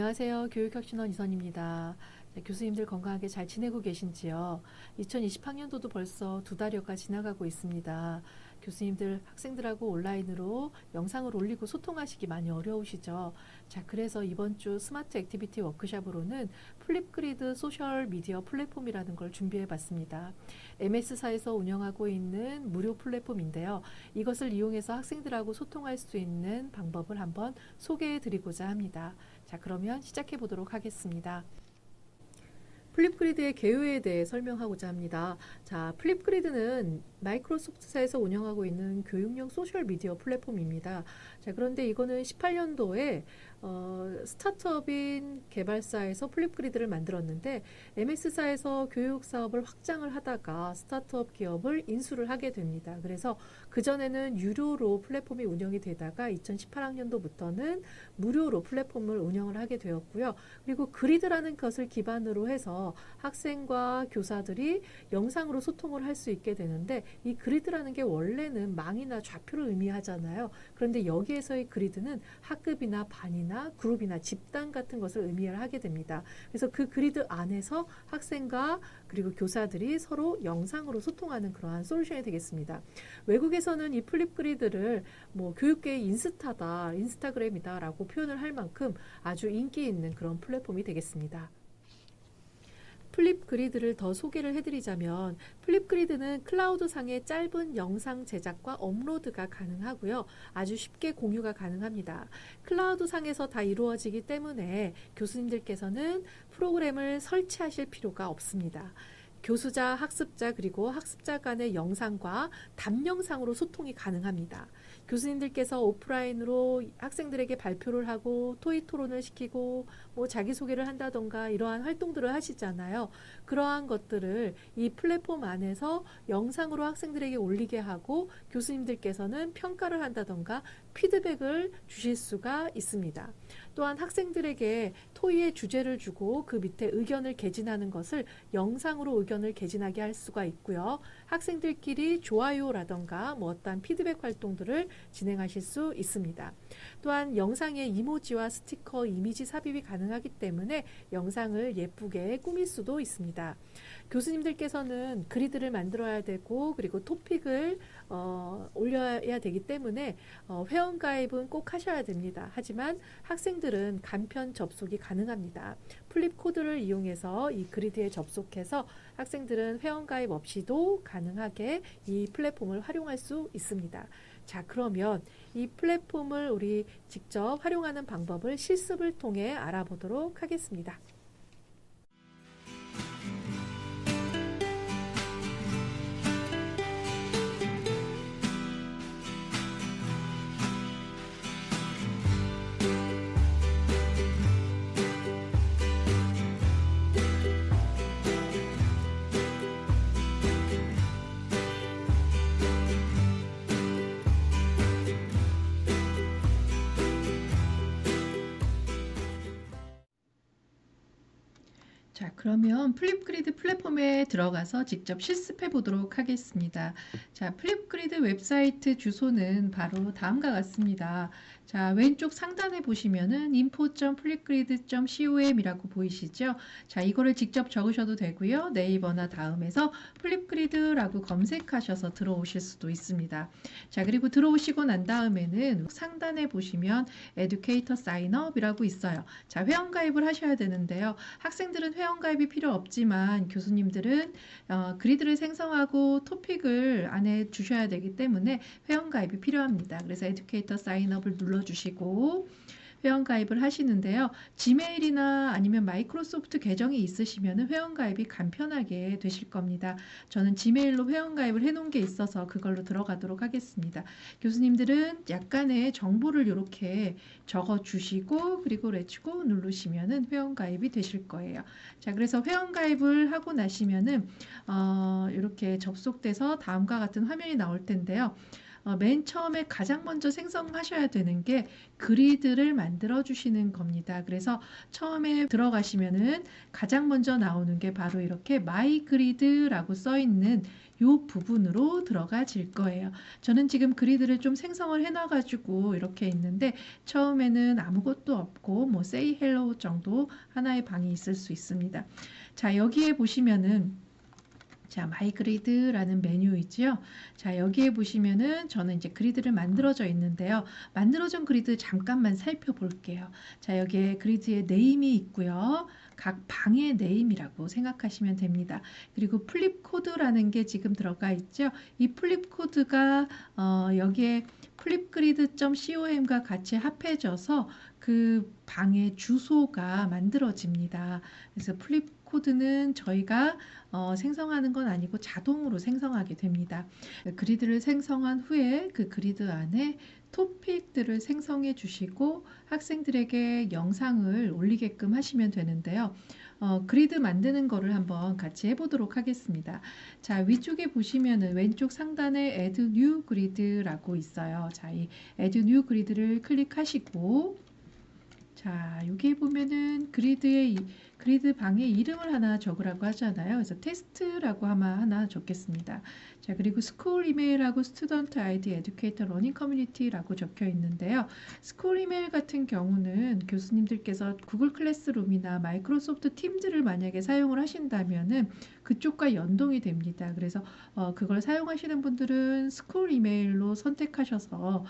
안녕하세요. 교육혁신원 이선입니다. 교수님들 건강하게 잘 지내고 계신지요? 2020학년도도 벌써 2달여가 지나가고 있습니다. 교수님들 학생들하고 온라인으로 영상을 올리고 소통하시기 많이 어려우시죠? 자, 그래서 이번 주 스마트 액티비티 워크샵으로는 플립그리드 소셜 미디어 플랫폼이라는 걸 준비해 봤습니다. MS사에서 운영하고 있는 무료 플랫폼인데요. 이것을 이용해서 학생들하고 소통할 수 있는 방법을 한번 소개해 드리고자 합니다. 자, 그러면 시작해 보도록 하겠습니다. 플립그리드의 개요에 대해 설명하고자 합니다. 자, 플립그리드는 마이크로소프트사에서 운영하고 있는 교육용 소셜미디어 플랫폼입니다. 자, 그런데 이거는 18년도에 스타트업인 개발사에서 플립그리드를 만들었는데 MS사에서 교육 사업을 확장을 하다가 스타트업 기업을 인수를 하게 됩니다. 그래서 그전에는 유료로 플랫폼이 운영이 되다가 2018학년도부터는 무료로 플랫폼을 운영을 하게 되었고요. 그리고 그리드라는 것을 기반으로 해서 학생과 교사들이 영상으로 소통을 할 수 있게 되는데 이 그리드라는 게 원래는 망이나 좌표를 의미하잖아요. 그런데 여기에서의 그리드는 학급이나 반이나 그룹이나 집단 같은 것을 의미를 하게 됩니다. 그래서 그 그리드 안에서 학생과 그리고 교사들이 서로 영상으로 소통하는 그러한 솔루션이 되겠습니다. 외국에서는 이 플립그리드를 교육계의 인스타다, 인스타그램이다 라고 표현을 할 만큼 아주 인기 있는 그런 플랫폼이 되겠습니다. 플립그리드를 더 소개를 해드리자면 플립그리드는 클라우드상의 짧은 영상 제작과 업로드가 가능하고요. 아주 쉽게 공유가 가능합니다. 클라우드상에서 다 이루어지기 때문에 교수님들께서는 프로그램을 설치하실 필요가 없습니다. 교수자, 학습자 그리고 학습자 간의 영상과 답영상으로 소통이 가능합니다. 교수님들께서 오프라인으로 학생들에게 발표를 하고 토익 토론을 시키고 자기소개를 한다던가 이러한 활동들을 하시잖아요. 그러한 것들을 이 플랫폼 안에서 영상으로 학생들에게 올리게 하고 교수님들께서는 평가를 한다던가 피드백을 주실 수가 있습니다. 또한 학생들에게 토의의 주제를 주고 그 밑에 의견을 개진하는 것을 영상으로 의견을 개진하게 할 수가 있고요. 학생들끼리 좋아요라던가 어떠한 피드백 활동들을 진행하실 수 있습니다. 또한 영상에 이모지와 스티커, 이미지 삽입이 가능하기 때문에 영상을 예쁘게 꾸밀 수도 있습니다. 교수님들께서는 그리드를 만들어야 되고 그리고 토픽을 올려야 되기 때문에 회원가입은 꼭 하셔야 됩니다. 하지만 학생들은 간편 접속이 가능합니다. 플립 코드를 이용해서 이 그리드에 접속해서 학생들은 회원가입 없이도 가능하게 이 플랫폼을 활용할 수 있습니다. 자, 그러면 이 플랫폼을 우리 직접 활용하는 방법을 실습을 통해 알아보도록 하겠습니다. 자, 그러면 플립그리드 플랫폼에 들어가서 직접 실습해 보도록 하겠습니다. 자, 플립그리드 웹사이트 주소는 바로 다음과 같습니다. 자, 왼쪽 상단에 보시면은 info.flipgrid.com 이라고 보이시죠? 자, 이거를 직접 적으셔도 되고요. 네이버나 다음에서 플립그리드라고 검색하셔서 들어오실 수도 있습니다. 자, 그리고 들어오시고 난 다음에는 상단에 보시면 에듀케이터 사인업이라고 있어요. 자, 회원가입을 하셔야 되는데요. 학생들은 회원가입이 필요 없지만 교수님들은 그리드를 생성하고 토픽을 안에 주셔야 되기 때문에 회원가입이 필요합니다. 그래서 에듀케이터 사인업을 눌러주시고 회원가입을 하시는데요. 지메일이나 아니면 마이크로소프트 계정이 있으시면 회원가입이 간편하게 되실 겁니다. 저는 지메일로 회원가입을 해놓은 게 있어서 그걸로 들어가도록 하겠습니다. 교수님들은 약간의 정보를 이렇게 적어주시고 그리고 렛츠고 누르시면 회원가입이 되실 거예요. 자, 그래서 회원가입을 하고 나시면은 이렇게 접속돼서 다음과 같은 화면이 나올 텐데요. 맨 처음에 가장 먼저 생성하셔야 되는 게 그리드를 만들어 주시는 겁니다. 그래서 처음에 들어가시면은 가장 먼저 나오는 게 바로 이렇게 마이 그리드라고 써 있는 요 부분으로 들어가질 거예요. 저는 지금 그리드를 좀 생성을 해놔 가지고 이렇게 있는데, 처음에는 아무것도 없고 뭐 say hello 정도 하나의 방이 있을 수 있습니다. 자, 여기에 보시면은 자, 마이 그리드라는 메뉴 있죠. 자, 여기에 보시면은 저는 이제 그리드를 만들어져 있는데요. 만들어진 그리드 잠깐만 살펴볼게요. 자, 여기에 그리드의 네임이 있고요. 각 방의 네임이라고 생각하시면 됩니다. 그리고 플립 코드라는 게 지금 들어가 있죠. 이 플립 코드가 여기에 flipgrid.com과 같이 합해져서 그 방의 주소가 만들어집니다. 그래서 플립 코드는 저희가 생성하는 건 아니고 자동으로 생성하게 됩니다. 그리드를 생성한 후에 그 그리드 안에 토픽들을 생성해 주시고 학생들에게 영상을 올리게끔 하시면 되는데요. 그리드 만드는 거를 한번 같이 해보도록 하겠습니다. 자, 위쪽에 보시면은 왼쪽 상단에 Add New Grid라고 있어요. 자, 이 Add New Grid를 클릭하시고, 자, 여기 보면은 그리드 방에 이름을 하나 적으라고 하잖아요. 그래서 테스트라고 아마 하나 적겠습니다. 자, 그리고 스쿨 이메일하고 스튜던트 아이디, 에듀케이터 러닝 커뮤니티라고 적혀 있는데요. 스쿨 이메일 같은 경우는 교수님들께서 구글 클래스룸이나 마이크로소프트 팀즈를 만약에 사용을 하신다면은 그쪽과 연동이 됩니다. 그래서 그걸 사용하시는 분들은 스쿨 이메일로 선택하셔서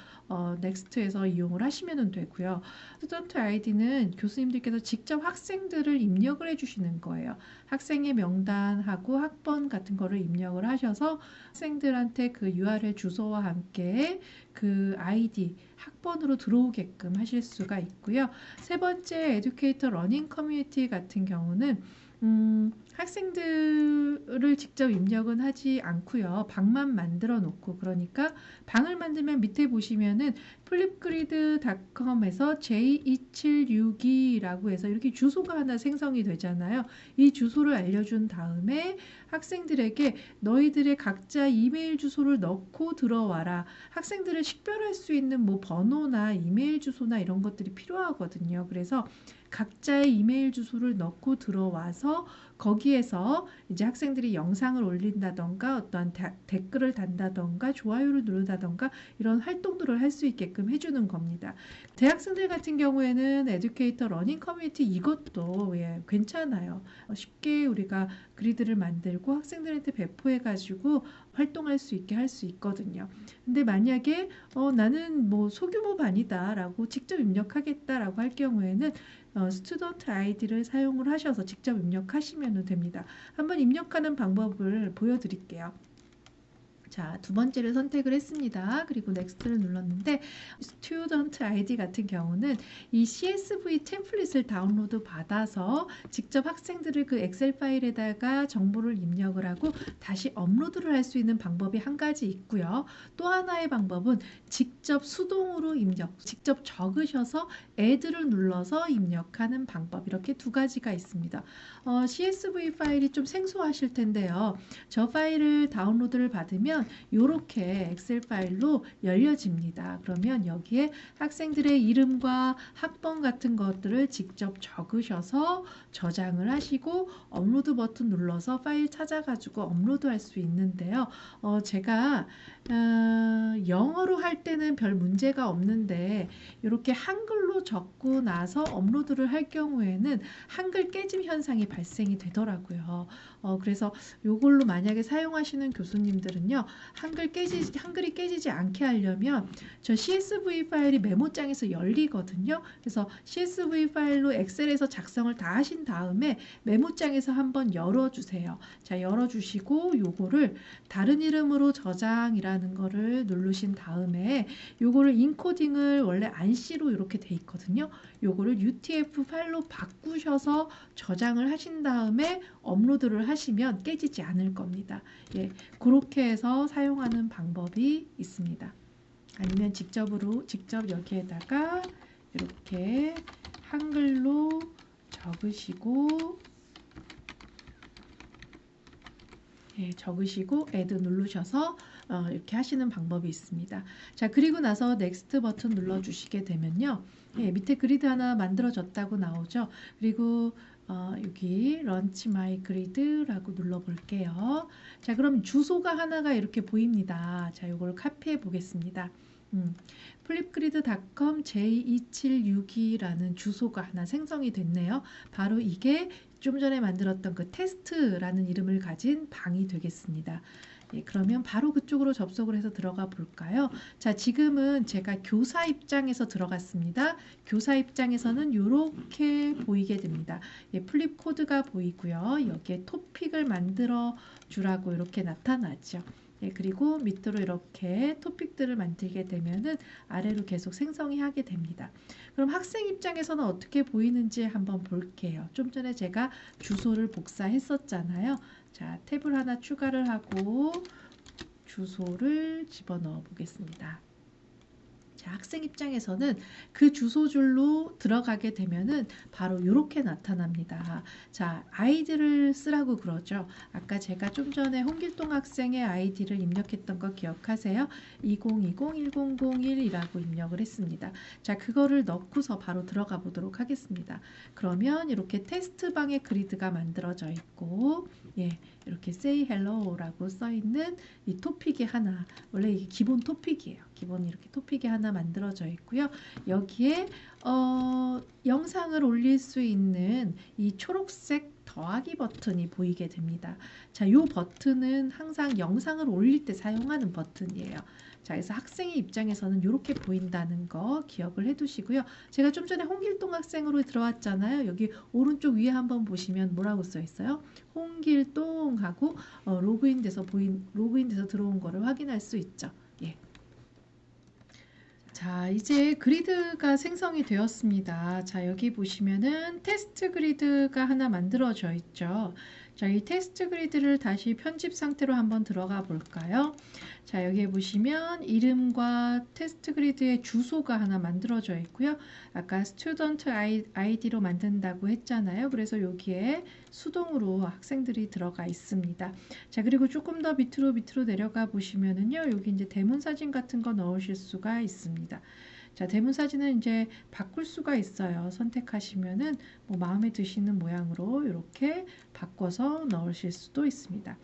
넥스트에서 이용을 하시면 되고요. 스튜던트 아이디는 교수님들께서 직접 학생들을 입력을 해주시는 거예요. 학생의 명단하고 학번 같은 거를 입력을 하셔서 학생들한테 그 URL 주소와 함께 그 아이디, 학번으로 들어오게끔 하실 수가 있고요. 세 번째, 에듀케이터 러닝 커뮤니티 같은 경우는 학생들을 직접 입력은 하지 않고요. 방만 만들어 놓고, 그러니까 방을 만들면 밑에 보시면은 flipgrid.com에서 J2762라고 해서 이렇게 주소가 하나 생성이 되잖아요. 이 주소를 알려준 다음에 학생들에게 너희들의 각자 이메일 주소를 넣고 들어와라. 학생들을 식별할 수 있는 뭐 번호나 이메일 주소나 이런 것들이 필요하거든요. 그래서 각자의 이메일 주소를 넣고 들어와서 거기에서 이제 학생들이 영상을 올린다던가 어떠한 댓글을 단다던가 좋아요를 누르다던가 이런 활동들을 할 수 있게끔 해주는 겁니다. 대학생들 같은 경우에는 에듀케이터 러닝 커뮤니티 이것도 괜찮아요. 쉽게 우리가 그리드를 만들고 학생들한테 배포해가지고 활동할 수 있게 할 수 있거든요. 근데 만약에 나는 뭐 소규모 반이다라고 직접 입력하겠다라고 할 경우에는 스튜던트 아이디를 사용을 하셔서 직접 입력하시면 됩니다. 한번 입력하는 방법을 보여드릴게요. 자, 두 번째를 선택을 했습니다. 그리고 넥스트를 눌렀는데 스튜던트 아이디 같은 경우는 이 CSV 템플릿을 다운로드 받아서 직접 학생들을 그 엑셀 파일에다가 정보를 입력을 하고 다시 업로드를 할 수 있는 방법이 한 가지 있고요. 또 하나의 방법은 직접 수동으로 입력, 직접 적으셔서 add를 눌러서 입력하는 방법, 이렇게 두 가지가 있습니다. CSV 파일이 좀 생소하실 텐데요. 저 파일을 다운로드를 받으면 이렇게 엑셀 파일로 열려집니다. 그러면 여기에 학생들의 이름과 학번 같은 것들을 직접 적으셔서 저장을 하시고 업로드 버튼 눌러서 파일 찾아가지고 업로드할 수 있는데요. 제가 영어로 할 때는 별 문제가 없는데 이렇게 한글로 적고 나서 업로드를 할 경우에는 한글 깨짐 현상이 발생이 되더라고요. 그래서 이걸로 만약에 사용하시는 교수님들은요, 한글이 깨지지 않게 하려면 저 CSV 파일이 메모장에서 열리거든요. 그래서 CSV 파일로 엑셀에서 작성을 다 하신 다음에 메모장에서 한번 열어주세요. 자, 열어주시고 요거를 다른 이름으로 저장이라는 거를 누르신 다음에 요거를 인코딩을 원래 안C로 이렇게 돼 있거든요. 요거를 UTF 파일로 바꾸셔서 저장을 하신 다음에 업로드를 하시면 깨지지 않을 겁니다. 그렇게 해서 사용하는 방법이 있습니다. 아니면 직접 여기에다가 이렇게 한글로 적으시고 적으시고 add 누르셔서 이렇게 하시는 방법이 있습니다. 자, 그리고 나서 넥스트 버튼 눌러주시게 되면요. 예, 밑에 그리드 하나 만들어졌다고 나오죠. 그리고 여기 런치 마이 그리드라고 눌러볼게요. 자, 그럼 주소가 하나가 이렇게 보입니다. 자, 이걸 카피해 보겠습니다. flipgrid.com J2762라는 주소가 하나 생성이 됐네요. 바로 이게 좀 전에 만들었던 그 테스트라는 이름을 가진 방이 되겠습니다. 예, 그러면 바로 그쪽으로 접속을 해서 들어가 볼까요? 자, 지금은 제가 교사 입장에서 들어갔습니다. 교사 입장에서는 이렇게 보이게 됩니다. 예, 플립 코드가 보이고요. 여기에 토픽을 만들어 주라고 이렇게 나타나죠. 예, 그리고 밑으로 이렇게 토픽들을 만들게 되면은 아래로 계속 생성이 하게 됩니다. 그럼 학생 입장에서는 어떻게 보이는지 한번 볼게요. 좀 전에 제가 주소를 복사했었잖아요. 자, 탭을 하나 추가를 하고 주소를 집어넣어 보겠습니다. 자, 학생 입장에서는 그 주소줄로 들어가게 되면은 바로 이렇게 나타납니다. 자, 아이디를 쓰라고 그러죠. 아까 제가 좀 전에 홍길동 학생의 아이디를 입력했던 거 기억하세요? 2020-1001이라고 입력을 했습니다. 자, 그거를 넣고서 바로 들어가 보도록 하겠습니다. 그러면 이렇게 테스트방의 그리드가 만들어져 있고, 예, 이렇게 say hello라고 써 있는 이 토픽이 하나, 원래 이게 기본 토픽이에요. 기본 이렇게 토픽이 하나 만들어져 있고요. 여기에 영상을 올릴 수 있는 이 초록색 더하기 버튼이 보이게 됩니다. 자, 이 버튼은 항상 영상을 올릴 때 사용하는 버튼이에요. 자, 그래서 학생의 입장에서는 이렇게 보인다는 거 기억을 해두시고요. 제가 좀 전에 홍길동 학생으로 들어왔잖아요. 여기 오른쪽 위에 한번 보시면 뭐라고 써 있어요? 홍길동하고 로그인돼서 들어온 거를 확인할 수 있죠. 예. 자, 이제 그리드가 생성이 되었습니다. 자, 여기 보시면은 테스트 그리드가 하나 만들어져 있죠. 자, 이 테스트 그리드를 다시 편집 상태로 한번 들어가 볼까요? 자, 여기에 보시면 이름과 테스트 그리드의 주소가 하나 만들어져 있고요. 아까 스튜던트 아이디로 만든다고 했잖아요. 그래서 여기에 수동으로 학생들이 들어가 있습니다. 자, 그리고 조금 더 밑으로 내려가 보시면은요. 여기 이제 대문 사진 같은 거 넣으실 수가 있습니다. 자, 대문 사진은 이제 바꿀 수가 있어요. 선택하시면은 뭐 마음에 드시는 모양으로 이렇게 바꿔서 넣으실 수도 있습니다.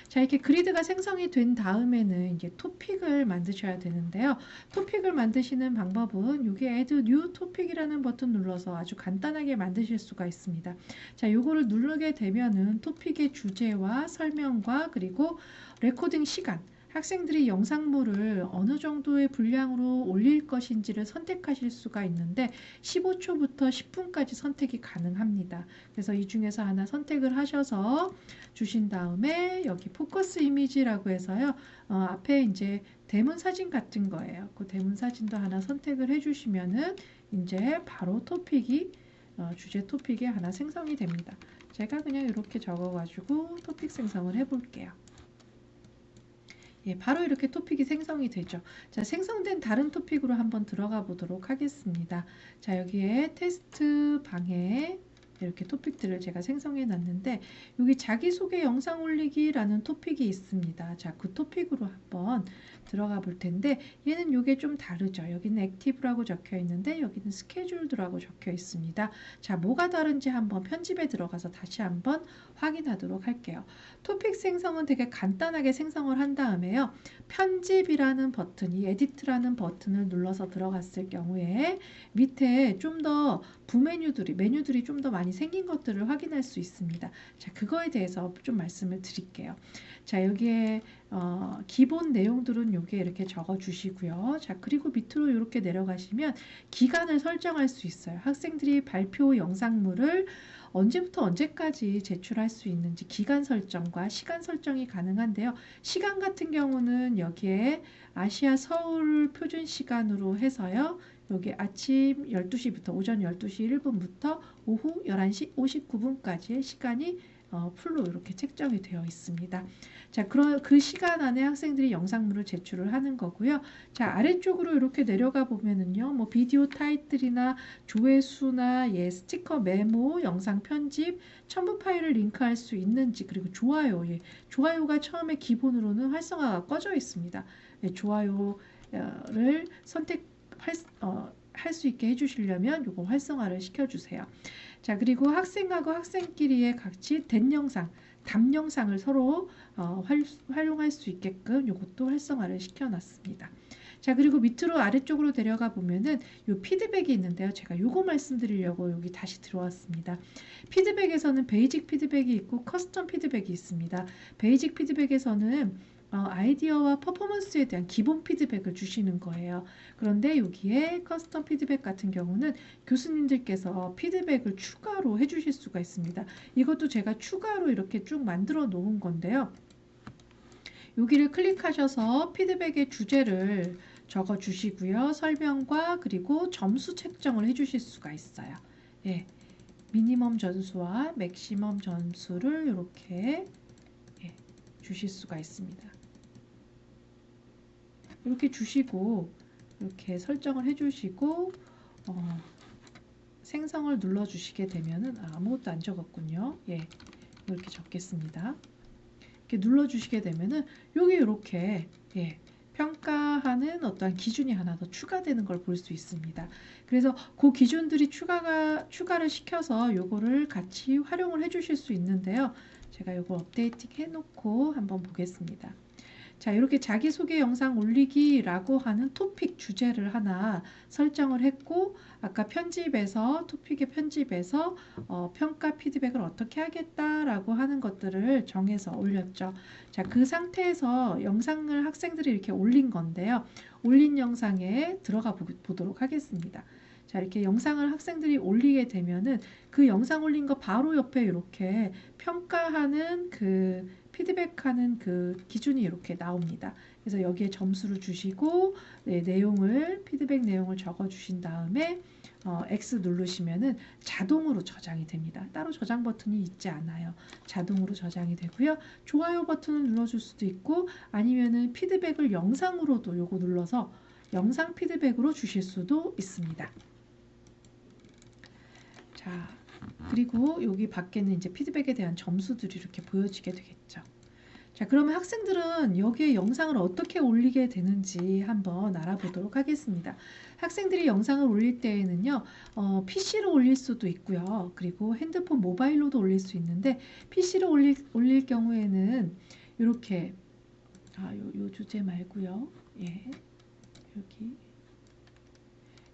자, 이렇게 그리드가 생성이 된 다음에는 이제 토픽을 만드셔야 되는데요. 토픽을 만드시는 방법은 여기 Add New Topic이라는 버튼 눌러서 아주 간단하게 만드실 수가 있습니다. 자, 요거를 누르게 되면은 토픽의 주제와 설명과 그리고 레코딩 시간, 학생들이 영상물을 어느 정도의 분량으로 올릴 것인지를 선택하실 수가 있는데 15초부터 10분까지 선택이 가능합니다. 그래서 이 중에서 하나 선택을 하셔서 주신 다음에 여기 포커스 이미지라고 해서요. 앞에 이제 대문 사진 같은 거예요. 그 대문 사진도 하나 선택을 해주시면은 이제 바로 토픽이 주제 토픽이 하나 생성이 됩니다. 제가 그냥 이렇게 적어가지고 토픽 생성을 해볼게요. 예, 바로 이렇게 토픽이 생성이 되죠. 자, 생성된 다른 토픽으로 한번 들어가 보도록 하겠습니다. 자, 여기에 테스트 방에 이렇게 토픽들을 제가 생성해 놨는데 여기 자기소개 영상 올리기라는 토픽이 있습니다. 자, 그 토픽으로 한번 들어가 볼 텐데 얘는 이게 좀 다르죠. 여기는 액티브라고 적혀 있는데 여기는 스케줄드라고 적혀 있습니다. 자, 뭐가 다른지 한번 편집에 들어가서 다시 한번 확인하도록 할게요. 토픽 생성은 되게 간단하게 생성을 한 다음에요. 편집이라는 버튼, 이 에디트라는 버튼을 눌러서 들어갔을 경우에 밑에 좀 더 메뉴들이 좀 더 많이 생긴 것들을 확인할 수 있습니다. 자, 그거에 대해서 좀 말씀을 드릴게요. 자, 여기에 기본 내용들은 여기에 이렇게 적어 주시고요. 자, 그리고 밑으로 이렇게 내려가시면 기간을 설정할 수 있어요. 학생들이 발표 영상물을 언제부터 언제까지 제출할 수 있는지 기간 설정과 시간 설정이 가능한데요. 시간 같은 경우는 여기에 아시아 서울 표준 시간으로 해서요. 여기 아침 12시부터 오전 12시 1분부터 오후 11시 59분까지의 시간이 풀로 이렇게 책정이 되어 있습니다. 자, 그 시간 안에 학생들이 영상물을 제출을 하는 거고요. 자, 아래쪽으로 이렇게 내려가 보면은요, 뭐 비디오 타이틀이나 조회수나 스티커 메모, 영상 편집, 첨부 파일을 링크할 수 있는지, 그리고 좋아요. 좋아요가 처음에 기본으로는 활성화가 꺼져 있습니다. 좋아요를 할 수 있게 해주시려면 이거 활성화를 시켜주세요. 자, 그리고 학생하고 학생끼리의 같이 된 영상, 답 영상을 서로 활용할 수 있게끔 이것도 활성화를 시켜놨습니다. 자, 그리고 밑으로 아래쪽으로 내려가 보면은 요 피드백이 있는데요. 제가 요거 말씀드리려고 여기 다시 들어왔습니다. 피드백에서는 베이직 피드백이 있고 커스텀 피드백이 있습니다. 베이직 피드백에서는 아이디어와 퍼포먼스에 대한 기본 피드백을 주시는 거예요. 그런데 여기에 커스텀 피드백 같은 경우는 교수님들께서 피드백을 추가로 해주실 수가 있습니다. 이것도 제가 추가로 이렇게 쭉 만들어 놓은 건데요. 여기를 클릭하셔서 피드백의 주제를 적어 주시고요. 설명과 그리고 점수 책정을 해주실 수가 있어요. 예, 미니멈 점수와 맥시멈 점수를 이렇게 주실 수가 있습니다. 이렇게 주시고 이렇게 설정을 해주시고 생성을 눌러주시게 되면은 아무것도 안 적었군요. 예, 이렇게 적겠습니다. 이렇게 눌러주시게 되면은 여기 이렇게 평가하는 어떠한 기준이 하나 더 추가되는 걸 볼 수 있습니다. 그래서 그 기준들이 추가를 시켜서 요거를 같이 활용을 해주실 수 있는데요. 제가 요거 업데이트 해놓고 한번 보겠습니다. 자, 이렇게 자기소개 영상 올리기라고 하는 토픽 주제를 하나 설정을 했고, 아까 토픽의 편집에서 평가 피드백을 어떻게 하겠다라고 하는 것들을 정해서 올렸죠. 자, 그 상태에서 영상을 학생들이 이렇게 올린 건데요. 올린 영상에 들어가 보도록 하겠습니다. 자, 이렇게 영상을 학생들이 올리게 되면은 그 영상 올린 거 바로 옆에 이렇게 평가하는 피드백하는 그 기준이 이렇게 나옵니다. 그래서 여기에 점수를 주시고 피드백 내용을 적어 주신 다음에 X 누르시면은 자동으로 저장이 됩니다. 따로 저장 버튼이 있지 않아요. 자동으로 저장이 되고요. 좋아요 버튼을 눌러줄 수도 있고 아니면은 피드백을 영상으로도 요거 눌러서 영상 피드백으로 주실 수도 있습니다. 자, 그리고 여기 밖에는 이제 피드백에 대한 점수들이 이렇게 보여지게 되겠죠. 자, 그러면 학생들은 여기에 영상을 어떻게 올리게 되는지 한번 알아보도록 하겠습니다. 학생들이 영상을 올릴 때에는요, PC로 올릴 수도 있고요. 그리고 핸드폰 모바일로도 올릴 수 있는데, PC로 올릴 경우에는 이렇게, 요 주제 말고요. 예, 여기.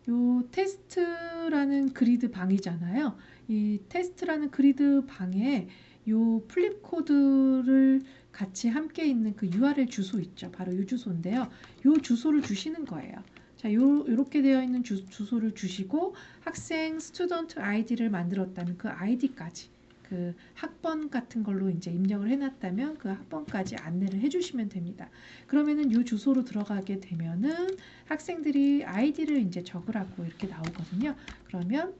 요 테스트라는 그리드 방이잖아요. 이 테스트라는 그리드 방에 요 플립 코드를 같이 함께 있는 그 URL 주소 있죠. 바로 이 주소인데요. 요 주소를 주시는 거예요. 자, 요렇게 되어 있는 주소를 주시고 학생 스튜던트 아이디를 만들었다면 그 아이디까지 그 학번 같은 걸로 이제 입력을 해놨다면 그 학번까지 안내를 해주시면 됩니다. 그러면은 이 주소로 들어가게 되면은 학생들이 아이디를 이제 적으라고 이렇게 나오거든요. 그러면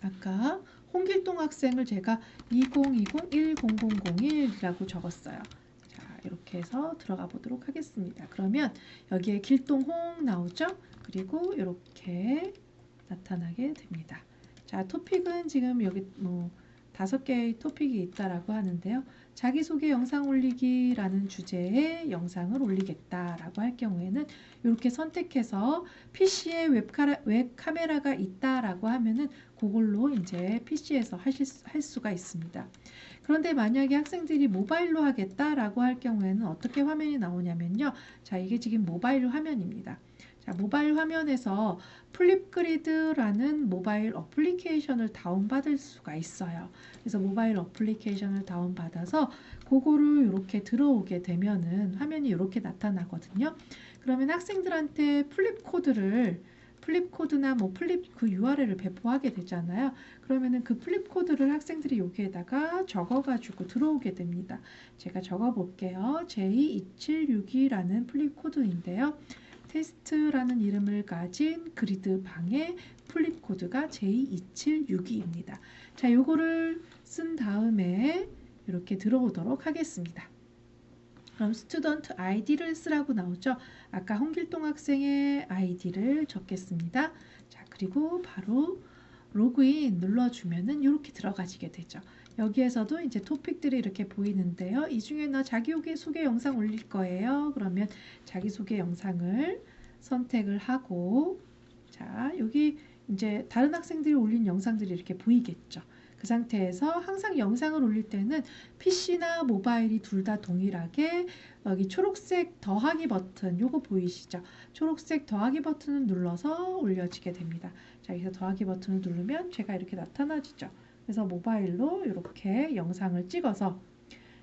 아까 홍길동 학생을 제가 2020-10001이라고 적었어요. 자, 이렇게 해서 들어가 보도록 하겠습니다. 그러면 여기에 길동홍 나오죠? 그리고 이렇게 나타나게 됩니다. 자, 토픽은 지금 여기 5개의 토픽이 있다라고 하는데요. 자기소개 영상 올리기라는 주제의 영상을 올리겠다라고 할 경우에는 이렇게 선택해서 PC에 웹카메라가 있다라고 하면은 그걸로 이제 PC에서 할 수가 있습니다. 그런데 만약에 학생들이 모바일로 하겠다라고 할 경우에는 어떻게 화면이 나오냐면요. 자, 이게 지금 모바일 화면입니다. 자, 모바일 화면에서 플립그리드라는 모바일 어플리케이션을 다운받을 수가 있어요. 그래서 모바일 어플리케이션을 다운받아서 그거를 이렇게 들어오게 되면은 화면이 이렇게 나타나거든요. 그러면 학생들한테 플립코드나 플립 그 URL을 배포하게 되잖아요. 그러면은 그 플립코드를 학생들이 여기에다가 적어가지고 들어오게 됩니다. 제가 적어볼게요. J2762라는 플립코드인데요. 테스트라는 이름을 가진 그리드 방의 플립 코드가 J2762입니다. 자, 요거를 쓴 다음에 이렇게 들어오도록 하겠습니다. 그럼 스튜던트 아이디를 쓰라고 나오죠. 아까 홍길동 학생의 아이디를 적겠습니다. 자, 그리고 바로 로그인 눌러주면은 이렇게 들어가지게 되죠. 여기에서도 이제 토픽들이 이렇게 보이는데요. 이 중에 나 자기소개 영상 올릴 거예요. 그러면 자기소개 영상을 선택을 하고, 자, 여기 이제 다른 학생들이 올린 영상들이 이렇게 보이겠죠. 그 상태에서 항상 영상을 올릴 때는 PC나 모바일이 둘 다 동일하게 여기 초록색 더하기 버튼, 요거 보이시죠? 초록색 더하기 버튼을 눌러서 올려지게 됩니다. 자, 여기서 더하기 버튼을 누르면 제가 이렇게 나타나지죠. 그래서 모바일로 이렇게 영상을 찍어서,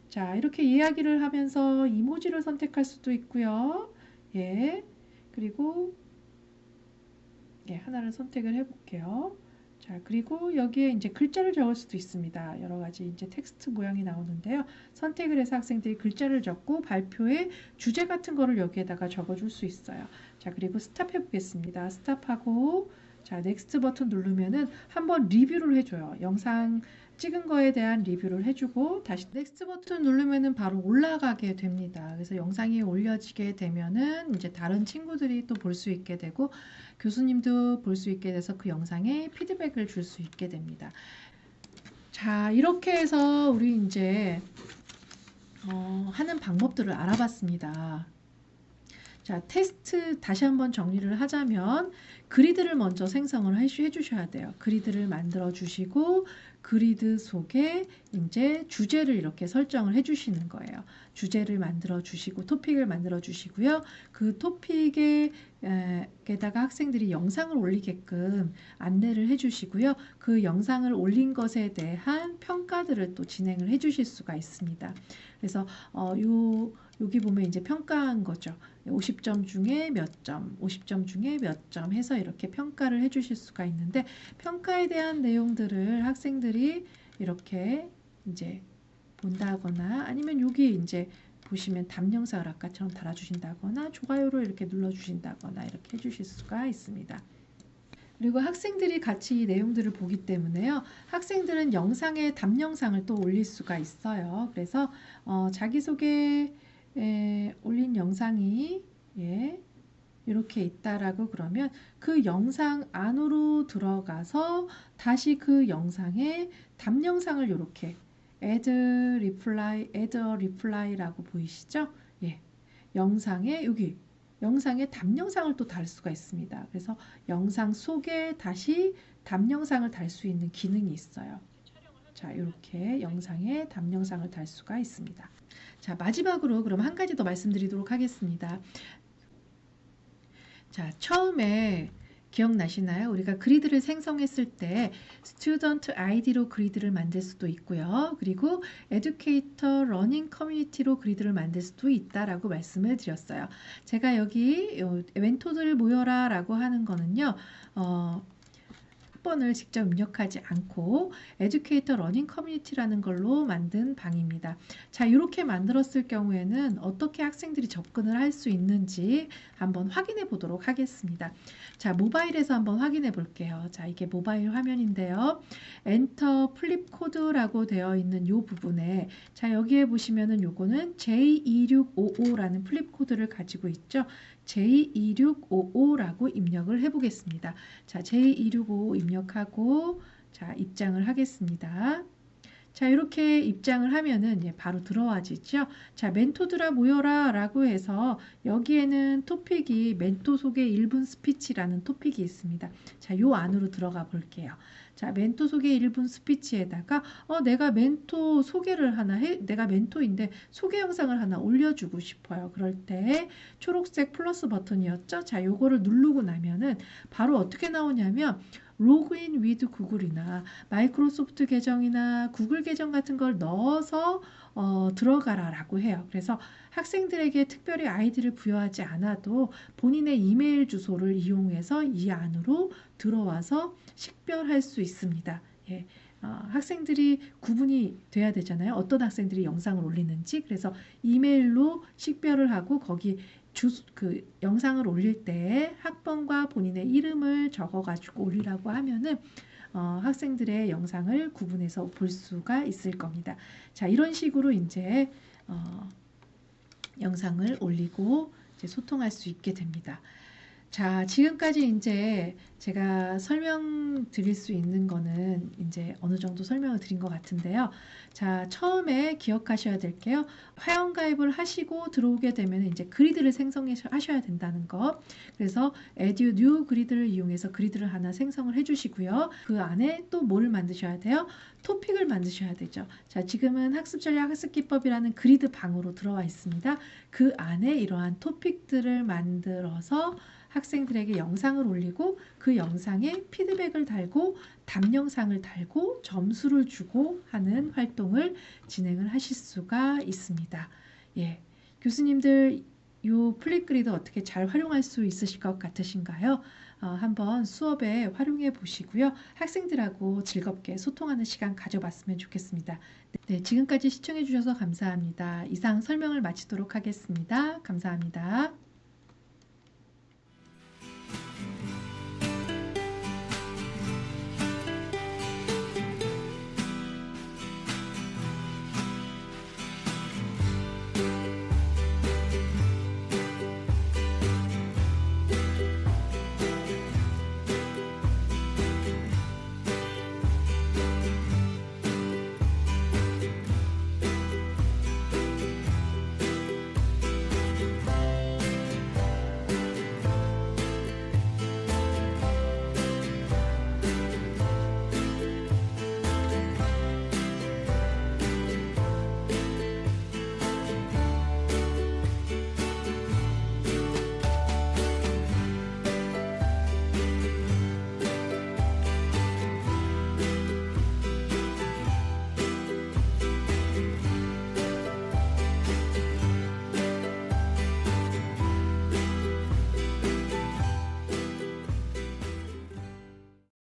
자, 이렇게 이야기를 하면서 이모지를 선택할 수도 있고요. 예, 그리고 예, 하나를 선택을 해볼게요. 자, 그리고 여기에 이제 글자를 적을 수도 있습니다. 여러 가지 이제 텍스트 모양이 나오는데요. 선택을 해서 학생들이 글자를 적고 발표의 주제 같은 거를 여기에다가 적어줄 수 있어요. 자, 그리고 스탑 해보겠습니다. 스탑하고, 자, 넥스트 버튼 누르면은 한번 리뷰를 해줘요. 영상 찍은 거에 대한 리뷰를 해주고, 다시 넥스트 버튼 누르면은 바로 올라가게 됩니다. 그래서 영상이 올려지게 되면은 이제 다른 친구들이 또 볼 수 있게 되고, 교수님도 볼 수 있게 돼서 그 영상에 피드백을 줄 수 있게 됩니다. 자, 이렇게 해서 우리 이제 하는 방법들을 알아봤습니다. 자, 테스트 다시 한번 정리를 하자면 그리드를 먼저 생성을 해주셔야 돼요. 그리드를 만들어 주시고 그리드 속에 이제 주제를 이렇게 설정을 해주시는 거예요. 주제를 만들어 주시고 토픽을 만들어 주시고요. 그 토픽에다가 학생들이 영상을 올리게끔 안내를 해주시고요. 그 영상을 올린 것에 대한 평가들을 또 진행을 해주실 수가 있습니다. 그래서 여기 보면 이제 평가한 거죠. 50점 중에 몇 점, 50점 중에 몇 점 해서 이렇게 평가를 해주실 수가 있는데, 평가에 대한 내용들을 학생들이 이렇게 이제 본다거나 아니면 여기 이제 보시면 답 영상을 아까처럼 달아주신다거나 좋아요로 이렇게 눌러주신다거나 이렇게 해주실 수가 있습니다. 그리고 학생들이 같이 이 내용들을 보기 때문에요. 학생들은 영상에 답 영상을 또 올릴 수가 있어요. 그래서 자기소개 올린 영상이 이렇게 있다라고 그러면 그 영상 안으로 들어가서 다시 그 영상에 답 영상을 이렇게 add reply라고 보이시죠? 예, 영상에 여기 영상에 답 영상을 또 달 수가 있습니다. 그래서 영상 속에 다시 답 영상을 달 수 있는 기능이 있어요. 자, 이렇게 영상에 답 영상을 달 수가 있습니다. 자, 마지막으로 그럼 한 가지 더 말씀드리도록 하겠습니다. 자, 처음에 기억나시나요? 우리가 그리드를 생성했을 때 스튜던트 아이디로 그리드를 만들 수도 있고요. 그리고 에듀케이터 러닝 커뮤니티로 그리드를 만들 수도 있다라고 말씀을 드렸어요. 제가 여기 멘토들 모여라 라고 하는 거는요. 번을 직접 입력하지 않고 에듀케이터 러닝 커뮤니티라는 걸로 만든 방입니다. 자, 이렇게 만들었을 경우에는 어떻게 학생들이 접근을 할 수 있는지 한번 확인해 보도록 하겠습니다. 자, 모바일에서 한번 확인해 볼게요. 자, 이게 모바일 화면인데요. 엔터 플립 코드라고 되어 있는 이 부분에, 자, 여기에 보시면은 요거는 J2655라는 플립 코드를 가지고 있죠. J2655라고 입력을 해 보겠습니다. 자, J2655 입력하고, 자, 입장을 하겠습니다. 자, 이렇게 입장을 하면은 바로 들어와지죠. 자, 멘토들아 모여라 라고 해서 여기에는 토픽이 멘토 소개 1분 스피치라는 토픽이 있습니다. 자, 요 안으로 들어가 볼게요. 자, 멘토 소개 1분 스피치에다가 내가 멘토 소개를 하나 내가 멘토인데 소개 영상을 하나 올려주고 싶어요. 그럴 때 초록색 플러스 버튼이었죠. 자, 요거를 누르고 나면은 바로 어떻게 나오냐면 로그인 위드 구글이나 마이크로소프트 계정이나 구글 계정 같은 걸 넣어서 들어가라 라고 해요. 그래서 학생들에게 특별히 아이디를 부여하지 않아도 본인의 이메일 주소를 이용해서 이 안으로 들어와서 식별할 수 있습니다. 예. 학생들이 구분이 돼야 되잖아요. 어떤 학생들이 영상을 올리는지. 그래서 이메일로 식별을 하고 거기 그 영상을 올릴 때 학번과 본인의 이름을 적어가지고 올리라고 하면은 학생들의 영상을 구분해서 볼 수가 있을 겁니다. 자, 이런 식으로 이제 영상을 올리고 이제 소통할 수 있게 됩니다. 자, 지금까지 이제 제가 설명드릴 수 있는 거는 이제 어느 정도 설명을 드린 것 같은데요. 자, 처음에 기억하셔야 될 게요. 회원가입을 하시고 들어오게 되면 이제 그리드를 생성하셔야 된다는 거. 그래서 에듀 뉴 그리드를 이용해서 그리드를 하나 생성을 해주시고요. 그 안에 또 뭐를 만드셔야 돼요? 토픽을 만드셔야 되죠. 자, 지금은 학습전략 학습기법이라는 그리드 방으로 들어와 있습니다. 그 안에 이러한 토픽들을 만들어서 학생들에게 영상을 올리고 그 영상에 피드백을 달고 답 영상을 달고 점수를 주고 하는 활동을 진행을 하실 수가 있습니다. 예, 교수님들 요 플립그리드 어떻게 잘 활용할 수 있으실 것 같으신가요? 한번 수업에 활용해 보시고요. 학생들하고 즐겁게 소통하는 시간 가져봤으면 좋겠습니다. 네, 지금까지 시청해 주셔서 감사합니다. 이상 설명을 마치도록 하겠습니다. 감사합니다.